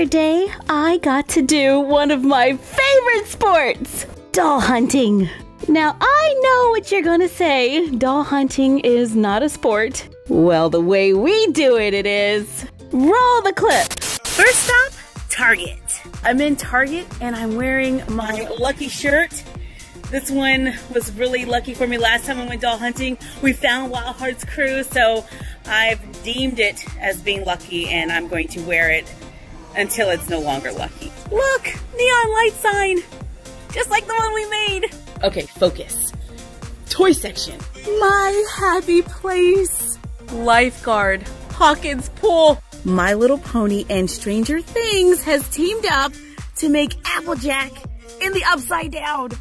other day, I got to do one of my favorite sports, doll hunting. Now, I know what you're gonna say. Doll hunting is not a sport. Well, the way we do it, it is. Roll the clip. First stop, Target. I'm in Target and I'm wearing my lucky shirt. This one was really lucky for me last time I went doll hunting. We found Wild Heart's crew, so I've deemed it as being lucky and I'm going to wear it until it's no longer lucky. Look, neon light sign, just like the one we made. Okay, focus. Toy section. My happy place. Lifeguard, Hawkins Pool. My Little Pony and Stranger Things has teamed up to make Applejack in the Upside Down.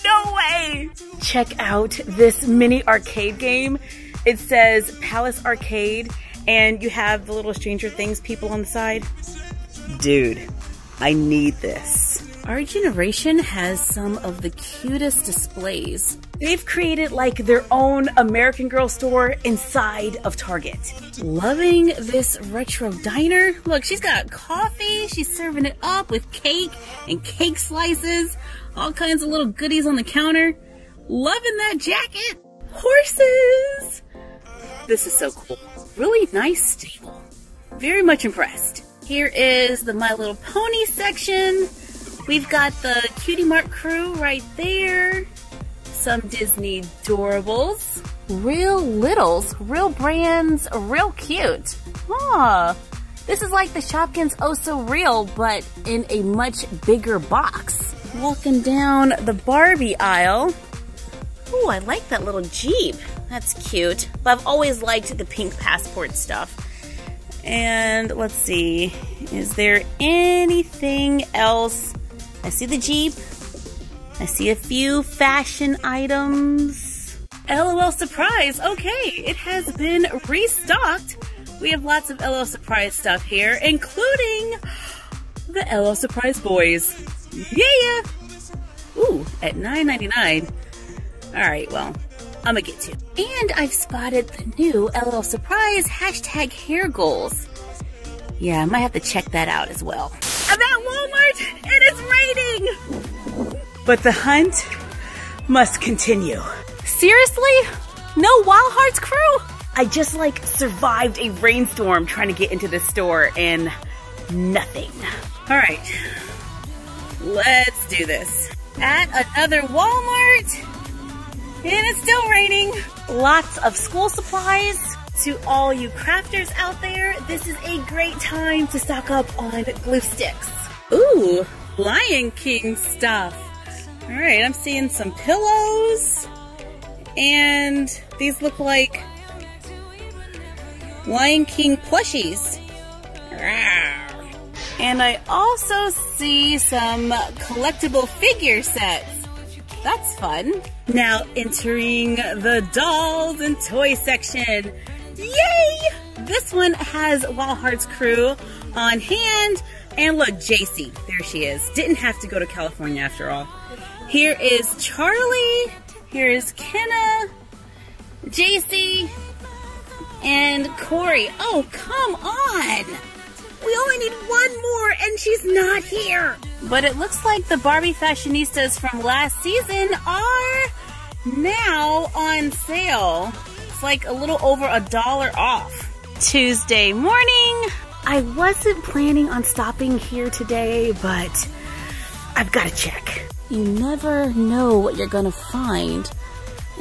No way! Check out this mini arcade game. It says Palace Arcade, and you have the little Stranger Things people on the side. Dude, I need this. Our generation has some of the cutest displays. They've created like their own American Girl store inside of Target. Loving this retro diner. Look, she's got coffee. She's serving it up with cake and cake slices. All kinds of little goodies on the counter. Loving that jacket. Horses. This is so cool. Really nice stable. Very much impressed. Here is the My Little Pony section. We've got the Cutie Mark crew right there. Some Disney Doorables. Real Littles, real brands, real cute. Aw, this is like the Shopkins Oh So Real, but in a much bigger box. Walking down the Barbie aisle. Ooh, I like that little Jeep. That's cute. But I've always liked the pink passport stuff. And let's see, is there anything else? I see the Jeep. I see a few fashion items. LOL Surprise, okay, it has been restocked. We have lots of LOL Surprise stuff here, including the LOL Surprise boys. Yeah! Ooh, at $9.99. Alright, well, I'm gonna get to. And I've spotted the new LOL Surprise hashtag hair goals. Yeah, I might have to check that out as well. I'm at Walmart and it's raining! But the hunt must continue. Seriously? No Wild Hearts crew? I just like survived a rainstorm trying to get into this store and nothing. All right, let's do this. At another Walmart, and it's still raining. Lots of school supplies. To all you crafters out there, this is a great time to stock up on glue sticks. Ooh, Lion King stuff. All right, I'm seeing some pillows, and these look like Lion King plushies. And I also see some collectible figure sets. That's fun. Now entering the dolls and toy section. Yay! This one has Wild Hearts crew on hand. And look, JC, there she is. Didn't have to go to California after all. Here is Charlie. Here is Kenna, JC, and Corey. Oh, come on! We only need one more and she's not here. But it looks like the Barbie fashionistas from last season are now on sale. It's like a little over $1 off. Tuesday morning. I wasn't planning on stopping here today, but I've got to check. You never know what you're gonna find.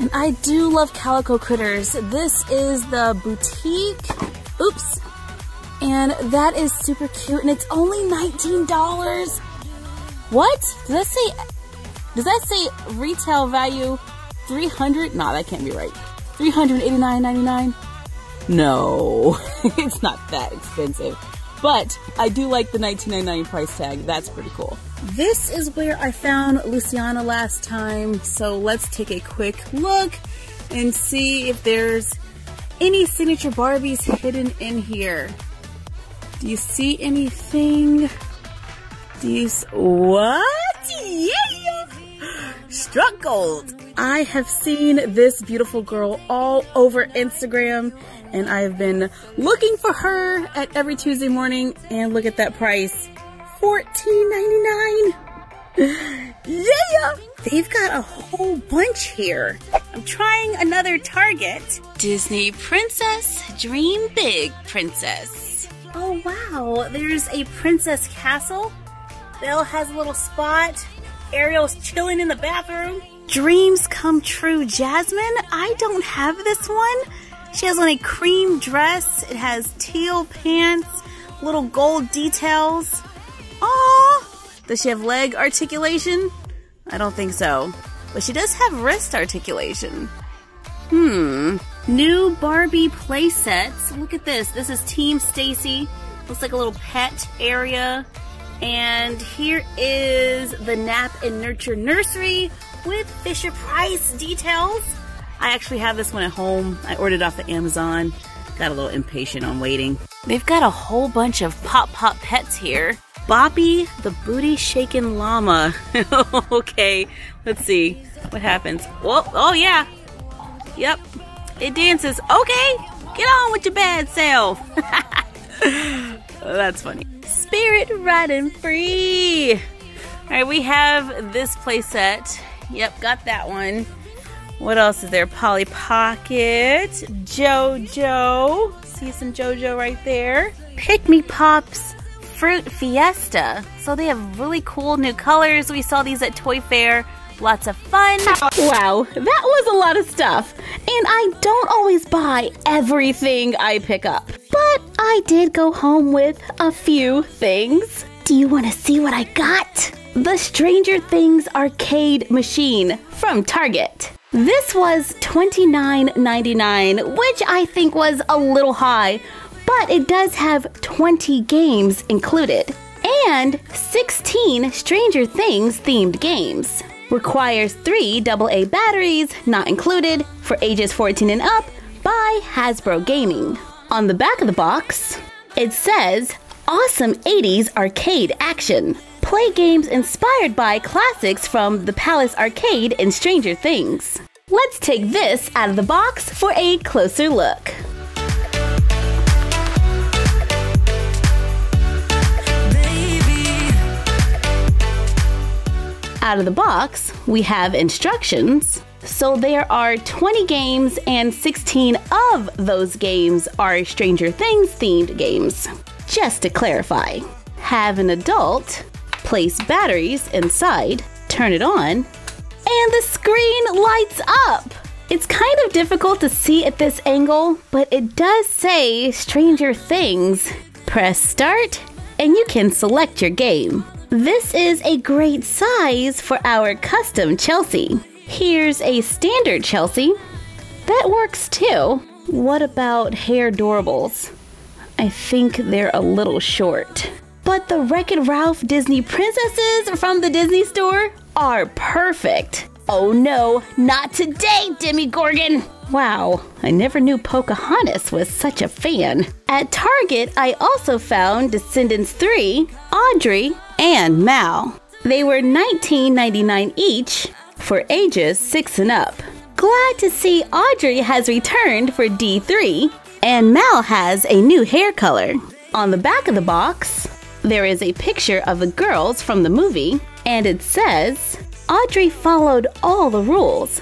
And I do love calico critters. This is the boutique. Oops. And that is super cute, and it's only $19. What? Does that say retail value 300? Nah, that can't be right. $389.99? No, it's not that expensive. But I do like the $19.99 price tag. That's pretty cool. This is where I found Luciana last time, so let's take a quick look and see if there's any signature Barbies hidden in here. Do you see anything? What? Yeah! Struck gold. I have seen this beautiful girl all over Instagram, and I've been looking for her at every Tuesday morning, and look at that price, $14.99. Yeah! They've got a whole bunch here. I'm trying another Target. Disney Princess, Dream Big Princess. Oh wow, there's a princess castle. Belle has a little spot. Ariel's chilling in the bathroom. Dreams Come True Jasmine. I don't have this one. She has on a cream dress. It has teal pants, little gold details. Aww. Does she have leg articulation? I don't think so. But she does have wrist articulation. New Barbie play sets. Look at this. This is Team Stacy. Looks like a little pet area. And here is the Nap and Nurture Nursery with Fisher Price details. I actually have this one at home. I ordered it off of Amazon. Got a little impatient on waiting. They've got a whole bunch of Pop pets here. Boppy the Booty Shaken Llama. Okay, let's see what happens. Whoa, oh yeah. Yep, it dances. Okay, get on with your bad self. That's funny. Spirit Riding Free. All right, we have this playset. Yep, got that one. What else is there? Polly Pocket, JoJo. See some JoJo right there. Pick Me Pops Fruit Fiesta. So they have really cool new colors. We saw these at Toy Fair. Lots of fun. Wow, that was a lot of stuff. And I don't always buy everything I pick up. But I did go home with a few things. Do you want to see what I got? The Stranger Things arcade machine from Target. This was $29.99, which I think was a little high, but it does have 20 games included and 16 Stranger Things themed games. Requires 3 AA batteries, not included, for ages 14 and up by Hasbro Gaming. On the back of the box, it says, Awesome 80s Arcade Action. Play games inspired by classics from the Palace Arcade and Stranger Things. Let's take this out of the box for a closer look. Out of the box, we have instructions. So there are 20 games and 16 of those games are Stranger Things themed games. Just to clarify, have an adult place batteries inside, turn it on, and the screen lights up. It's kind of difficult to see at this angle, but it does say Stranger Things. Press start, and you can select your game. This is a great size for our custom Chelsea. Here's a standard Chelsea. That works too. What about hair doorables? I think they're a little short. But the Wreck-It Ralph Disney princesses from the Disney store are perfect. Oh no, not today, Demigorgon! Wow, I never knew Pocahontas was such a fan. At Target, I also found Descendants 3, Audrey, and Mal. They were $19.99 each for ages 6 and up. Glad to see Audrey has returned for D3, and Mal has a new hair color. On the back of the box, there is a picture of the girls from the movie, and it says, Audrey followed all the rules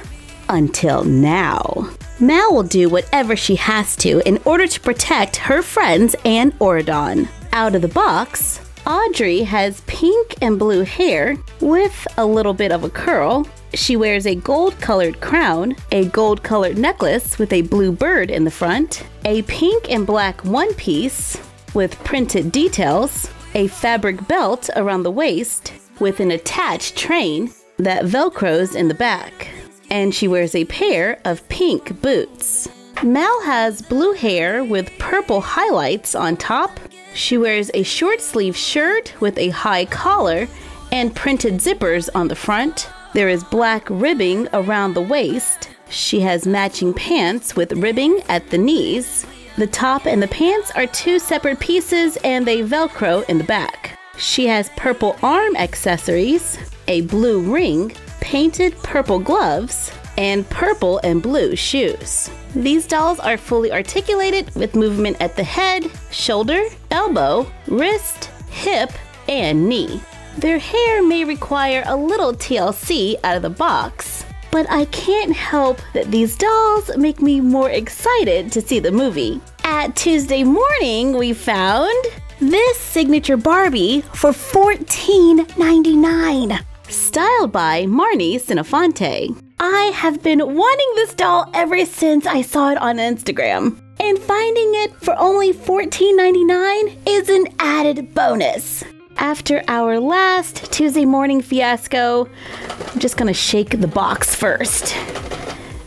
until now. Mal will do whatever she has to in order to protect her friends and Auradon. Out of the box, Audrey has pink and blue hair with a little bit of a curl. She wears a gold-colored crown, a gold-colored necklace with a blue bird in the front, a pink and black one-piece with printed details, a fabric belt around the waist with an attached train that velcros in the back, and she wears a pair of pink boots. Mal has blue hair with purple highlights on top. She wears a short sleeve shirt with a high collar and printed zippers on the front. There is black ribbing around the waist. She has matching pants with ribbing at the knees. The top and the pants are 2 separate pieces and they velcro in the back. She has purple arm accessories, a blue ring, painted purple gloves, and purple and blue shoes. These dolls are fully articulated with movement at the head, shoulder, elbow, wrist, hip, and knee. Their hair may require a little TLC out of the box, but I can't help that these dolls make me more excited to see the movie. At Tuesday Morning, we found this signature Barbie for $14.99, styled by Marni Senofante. I have been wanting this doll ever since I saw it on Instagram, and finding it for only $14.99 is an added bonus. After our last Tuesday Morning fiasco, I'm just gonna shake the box first.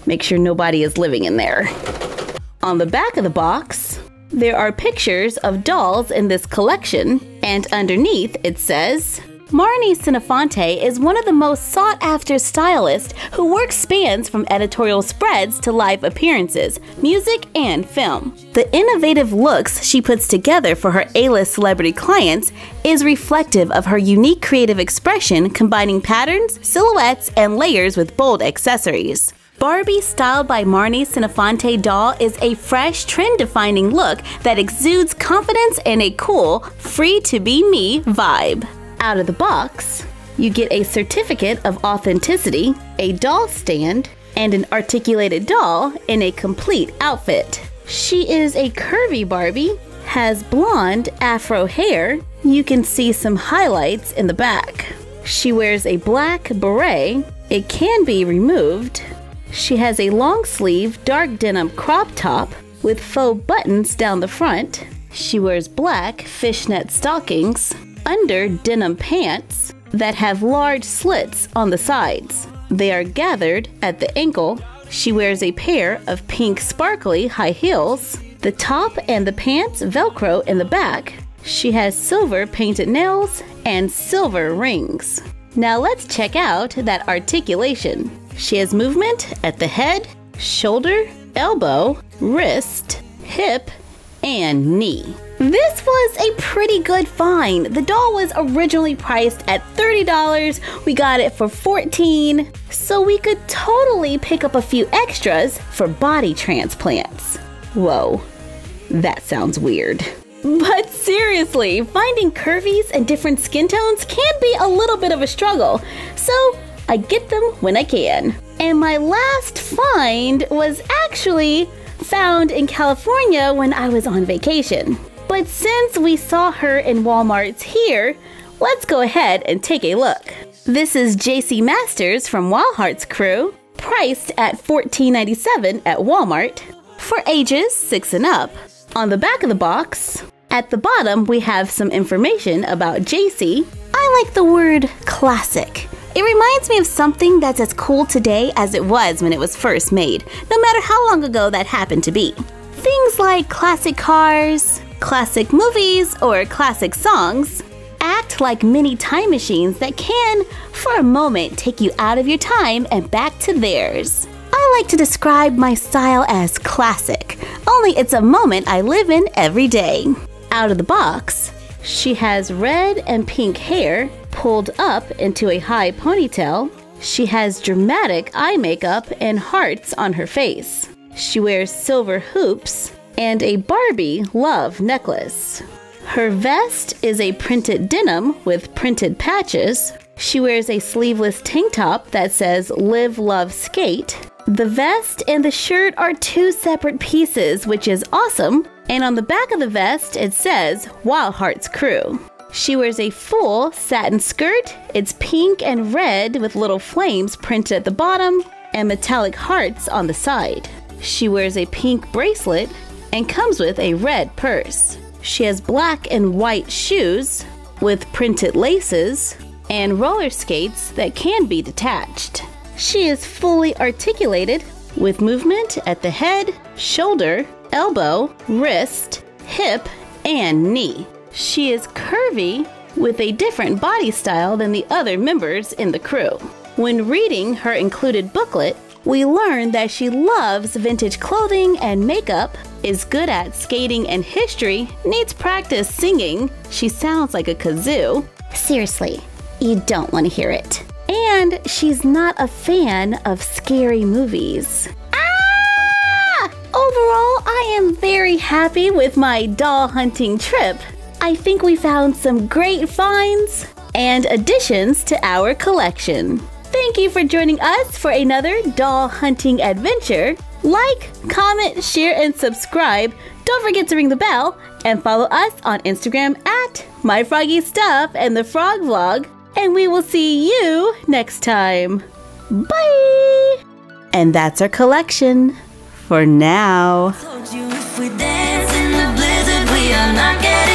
Make sure nobody is living in there. On the back of the box, there are pictures of dolls in this collection, and underneath it says, Marni Senofante is one of the most sought-after stylists who work spans from editorial spreads to live appearances, music, and film. The innovative looks she puts together for her A-list celebrity clients is reflective of her unique creative expression, combining patterns, silhouettes, and layers with bold accessories. Barbie, styled by Marni Senofante doll, is a fresh, trend-defining look that exudes confidence and a cool, free-to-be-me vibe. Out of the box, you get a certificate of authenticity, a doll stand, and an articulated doll in a complete outfit. She is a curvy Barbie, has blonde afro hair. You can see some highlights in the back. She wears a black beret. It can be removed. She has a long sleeve dark denim crop top with faux buttons down the front. She wears black fishnet stockings under denim pants that have large slits on the sides. They are gathered at the ankle. She wears a pair of pink sparkly high heels. The top and the pants Velcro in the back. She has silver painted nails and silver rings. Now let's check out that articulation. She has movement at the head, shoulder, elbow, wrist, hip, and knee. This was a pretty good find. The doll was originally priced at $30. We got it for $14, so we could totally pick up a few extras for body transplants. Whoa, that sounds weird. But seriously, finding curvies and different skin tones can be a little bit of a struggle, so I get them when I can. And my last find was actually found in California when I was on vacation. But since we saw her in Walmart's here, let's go ahead and take a look. This is JC Masters from Wild Heart's crew, priced at $14.97 at Walmart, for ages 6 and up. On the back of the box, at the bottom, we have some information about JC. I like the word classic. It reminds me of something that's as cool today as it was when it was first made, no matter how long ago that happened to be. Things like classic cars, classic movies, or classic songs act like mini time machines that can, for a moment, take you out of your time and back to theirs. I like to describe my style as classic, only it's a moment I live in every day. Out of the box, she has red and pink hair pulled up into a high ponytail. She has dramatic eye makeup and hearts on her face. She wears silver hoops and a Barbie love necklace. Her vest is a printed denim with printed patches. She wears a sleeveless tank top that says Live, Love, Skate. The vest and the shirt are 2 separate pieces, which is awesome. And on the back of the vest, it says Wild Heart's crew. She wears a full satin skirt. It's pink and red with little flames printed at the bottom and metallic hearts on the side. She wears a pink bracelet and comes with a red purse. She has black and white shoes with printed laces and roller skates that can be detached. She is fully articulated with movement at the head, shoulder, elbow, wrist, hip, and knee. She is curvy with a different body style than the other members in the crew. When reading her included booklet, we learn that she loves vintage clothing and makeup, is good at skating and history, needs practice singing. She sounds like a kazoo. Seriously, you don't want to hear it. And she's not a fan of scary movies. Overall, I am very happy with my doll hunting trip. I think we found some great finds and additions to our collection. Thank you for joining us for another doll hunting adventure. Like, comment, share, and subscribe. Don't forget to ring the bell and follow us on Instagram at MyFroggyStuff and the Frog Vlog. And we will see you next time. Bye! And that's our collection for now. Told you if we dance in the blizzard, we are not getting